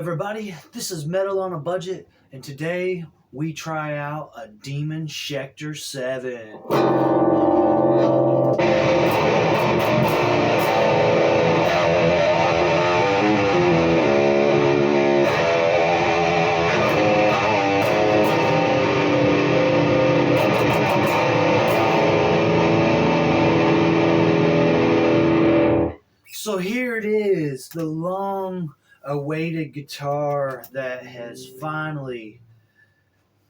Everybody, this is Metal on a Budget, and today we try out a Demon Schecter 7. So here it is, the long awaited guitar that has finally,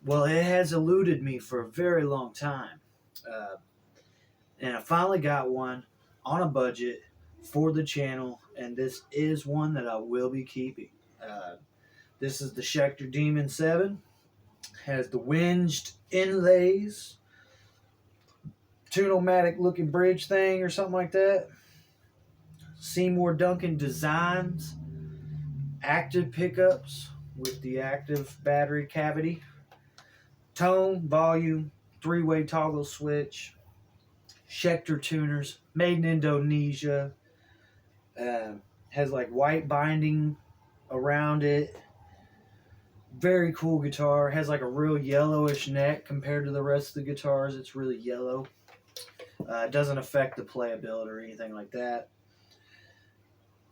it has eluded me for a very long time. Uh, and I finally got one on a budget for the channel, and this is one that I will be keeping. This is the Schecter Demon 7. Has the winged inlays, Tune-o-matic looking bridge thing or something like that. Seymour Duncan designs, active pickups with the active battery cavity, tone, volume, three-way toggle switch, Schecter tuners, made in Indonesia, has like white binding around it. Very cool guitar. Has like a real yellowish neck compared to the rest of the guitars. It's really yellow. It doesn't affect the playability or anything like that.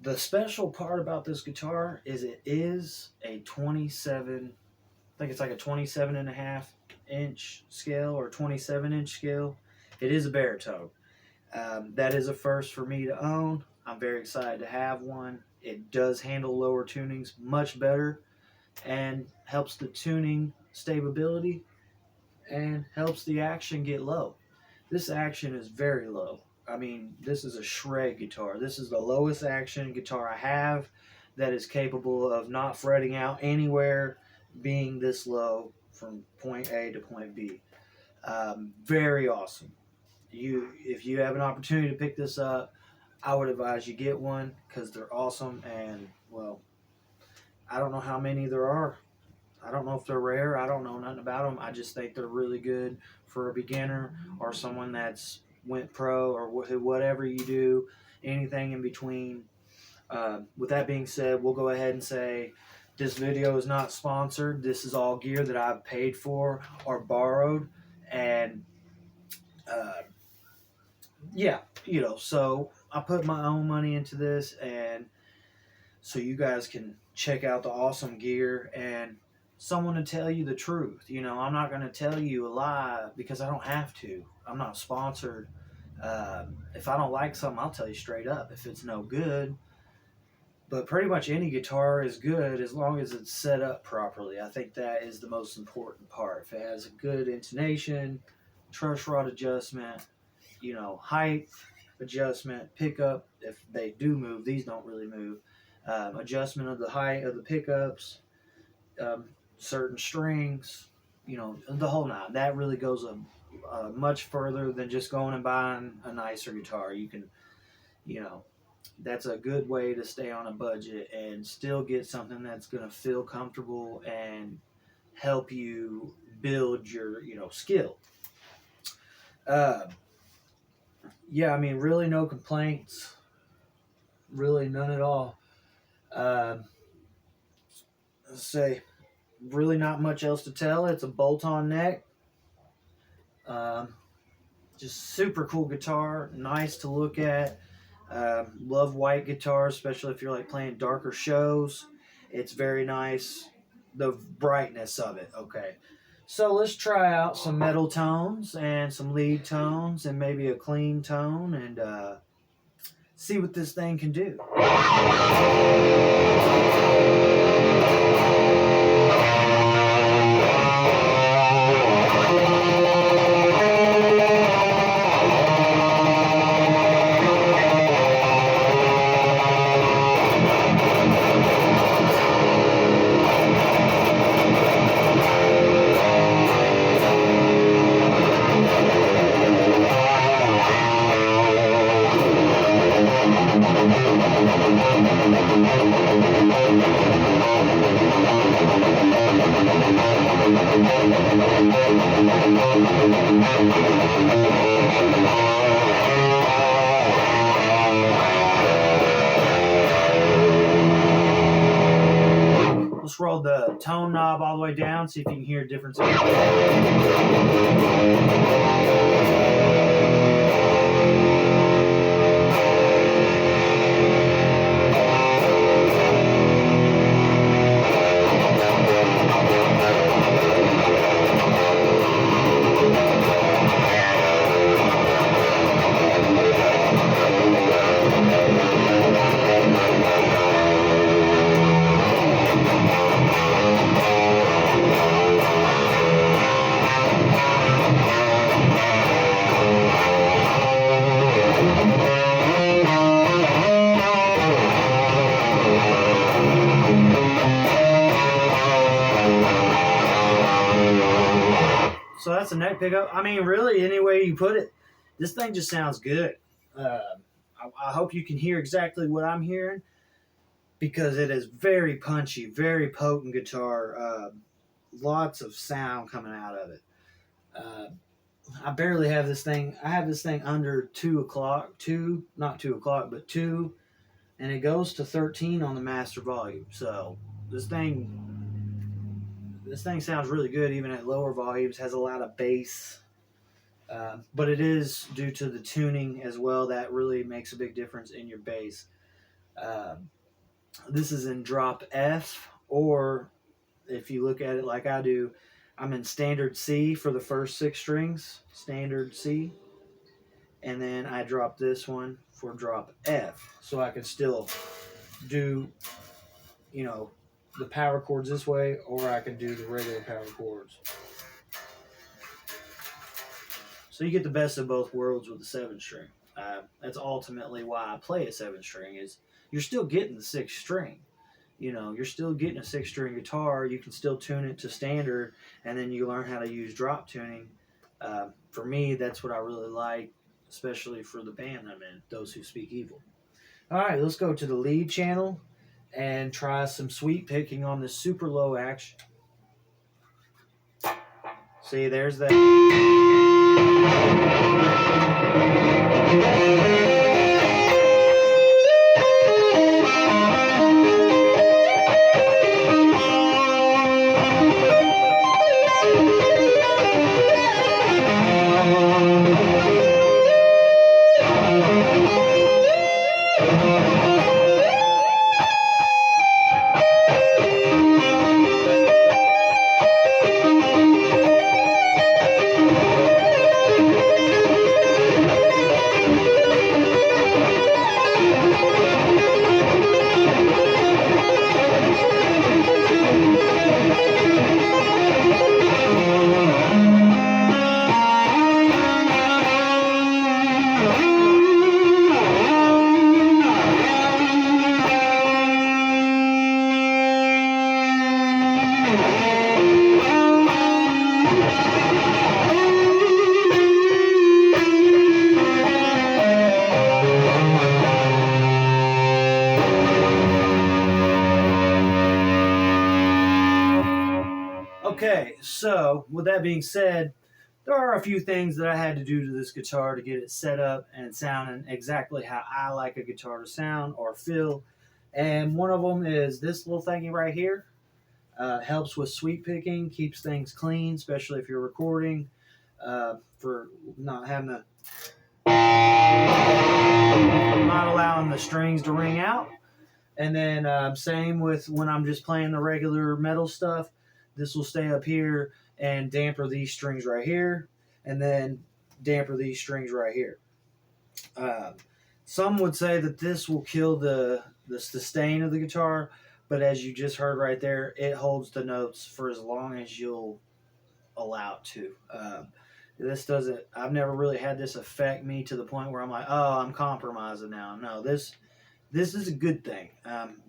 The special part about this guitar is it is a 27, I think it's like a 27 and a half inch scale or 27 inch scale. It is a baritone. That is a first for me to own. I'm very excited to have one. It does handle lower tunings much better and helps the tuning stability and helps the action get low. This action is very low. I mean, this is a shred guitar. This is the lowest action guitar I have that is capable of not fretting out anywhere, being this low from point A to point B. Very awesome. If you have an opportunity to pick this up, I would advise you get one because they're awesome. And, well, I don't know how many there are. I don't know if they're rare. I don't know nothing about them. I just think they're really good for a beginner or someone that's went pro or whatever you do, anything in between. With that being said, we'll go ahead and say this video is not sponsored. This is all gear that I've paid for or borrowed. And yeah, so I put my own money into this, and so you guys can check out the awesome gear and someone to tell you the truth. I'm not going to tell you a lie because I don't have to. I'm not sponsored. If I don't like something, I'll tell you straight up if it's no good. But pretty much any guitar is good as long as it's set up properly. I think that is the most important part. If it has a good intonation, truss rod adjustment, height adjustment, pickup, if they do move, these don't really move, adjustment of the height of the pickups, certain strings, the whole nine. That really goes much further than just going and buying a nicer guitar. You can, that's a good way to stay on a budget and still get something that's going to feel comfortable and help you build your, skill. Yeah, I mean, really no complaints. Really none at all. Let's say, really not much else to tell. It's a bolt-on neck. Just super cool guitar. Nice to look at. Love white guitars, especially if you're like playing darker shows. It's very nice. The brightness of it. Okay. So let's try out some metal tones and some lead tones and maybe a clean tone and see what this thing can do. Let's roll the tone knob all the way down, see if you can hear a difference. So that's a neck pickup. I mean, really, any way you put it, this thing just sounds good. I hope you can hear exactly what I'm hearing, because it is very punchy, very potent guitar. Lots of sound coming out of it. I barely have this thing. I have this thing under 2 o'clock. Not 2 o'clock, but 2. And it goes to 13 on the master volume. So this thing sounds really good even at lower volumes. Has a lot of bass. But it is due to the tuning as well. That really makes a big difference in your bass. This is in drop F, or if you look at it like I do, I'm in standard C for the first 6 strings, standard C, and then I drop this one for drop F, so I can still do, you know, the power chords this way, or I can do the regular power chords. So you get the best of both worlds with the 7-string. That's ultimately why I play a 7-string, is you're still getting the 6th string. You know, you're still getting a 6-string guitar. You can still tune it to standard, and then you learn how to use drop tuning. For me, that's what I really like, especially for the band I'm in, Those Who Speak Evil. All right, let's go to the lead channel and try some sweep picking on this super low action. See, there's that. Okay, so with that being said, there are a few things that I had to do to this guitar to get it set up and sounding exactly how I like a guitar to sound or feel. And one of them is this little thingy right here. Helps with sweep picking, keeps things clean, especially if you're recording, for not having to, not allowing the strings to ring out. And then same with when I'm just playing the regular metal stuff. This will stay up here and damper these strings right here, and then damper these strings right here. Some would say that this will kill the sustain of the guitar, but as you just heard right there, it holds the notes for as long as you'll allow it to. This doesn't, I've never really had this affect me to the point where I'm like, oh, I'm compromising now. No, this is a good thing.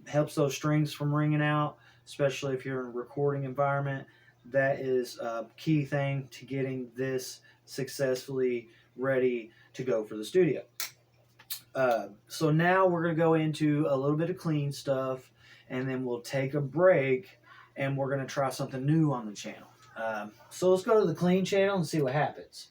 Helps those strings from ringing out, especially if you're in a recording environment. That is a key thing to getting this successfully ready to go for the studio. So now we're going to go into a little bit of clean stuff, and then we'll take a break, and we're going to try something new on the channel. So let's go to the clean channel and see what happens.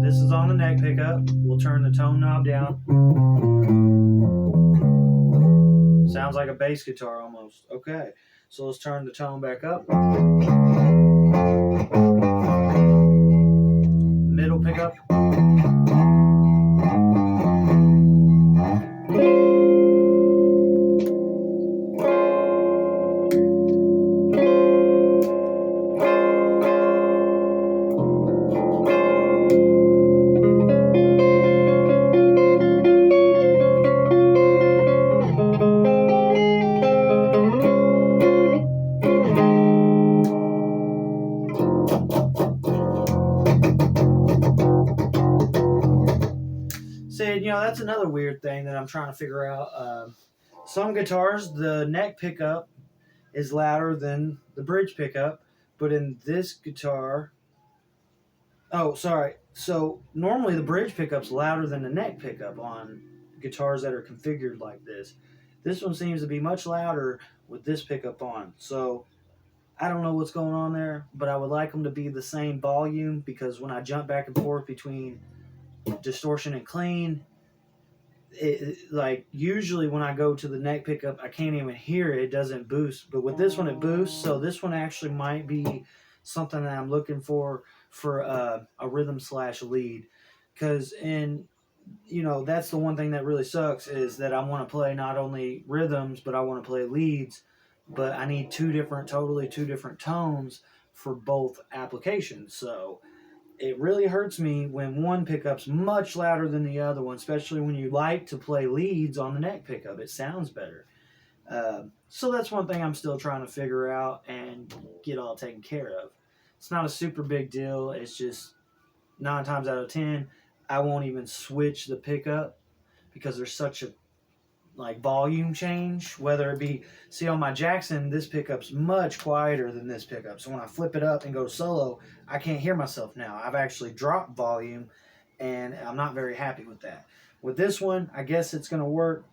This is is on the neck pickup. We'll turn the tone knob down. Sounds like a bass guitar almost. Okay, so let's turn the tone back up. Middle pickup. See, that's another weird thing that I'm trying to figure out. Some guitars, the neck pickup is louder than the bridge pickup, but in this guitar, oh, sorry. So normally the bridge pickup's louder than the neck pickup on guitars that are configured like this. This one seems to be much louder with this pickup on. So I don't know what's going on there, but I would like them to be the same volume, because when I jump back and forth between distortion and clean, like usually when I go to the neck pickup, I can't even hear it. It doesn't boost, but with this one it boosts. So this one actually might be something that I'm looking for a rhythm / lead, because that's the one thing that really sucks, is that I want to play not only rhythms, but I want to play leads, but I need totally two different tones for both applications. So it really hurts me when one pickup's much louder than the other one, especially when you like to play leads on the neck pickup. It sounds better. So that's one thing I'm still trying to figure out and get all taken care of. It's not a super big deal. It's just 9 times out of 10, I won't even switch the pickup, because there's such a volume change. Whether it be, see, on my Jackson, this pickup's much quieter than this pickup, so when I flip it up and go solo, I can't hear myself now. I've actually dropped volume, and I'm not very happy with that. With this one, I guess it's going to work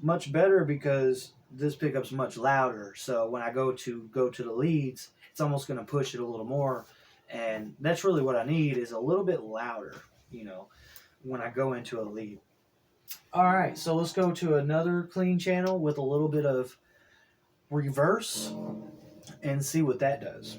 much better because this pickup's much louder, so when I go to the leads, it's almost going to push it a little more, and that's really what I need, is a little bit louder, when I go into a lead. Alright, so let's go to another clean channel with a little bit of reverse and see what that does.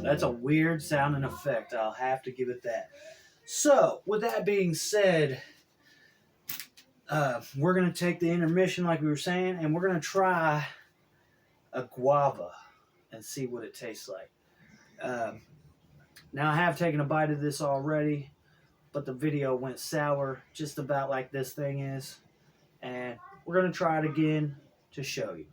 That's a weird sound and effect. I'll have to give it that. So, with that being said, we're going to take the intermission like we were saying, and we're going to try a guava and see what it tastes like. Now, I have taken a bite of this already, but the video went sour, just about like this thing is. And we're going to try it again to show you.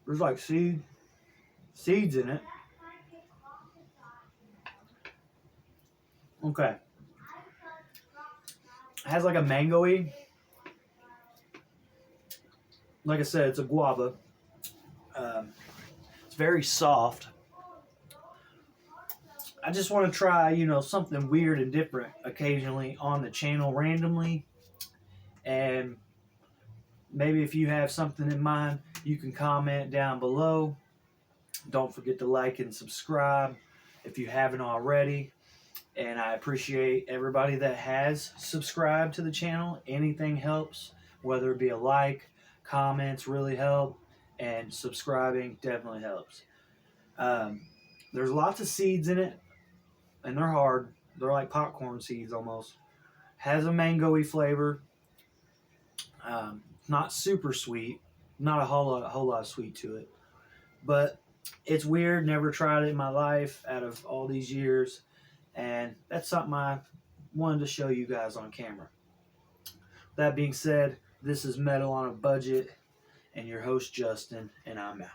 There's like seeds in it. Okay. It has like a mango-y. Like I said, it's a guava. It's very soft. I just want to try, something weird and different occasionally on the channel randomly. And maybe if you have something in mind, you can comment down below. Don't forget to like and subscribe if you haven't already. And I appreciate everybody that has subscribed to the channel. Anything helps, whether it be a like, comments really help, and subscribing definitely helps. There's lots of seeds in it, and they're hard. They're like popcorn seeds almost. Has a mango-y flavor. Not super sweet. Not a whole lot of sweet to it. But it's weird. Never tried it in my life out of all these years. And that's something I wanted to show you guys on camera. That being said, this is Metal on a Budget, and your host, Justin, and I'm out.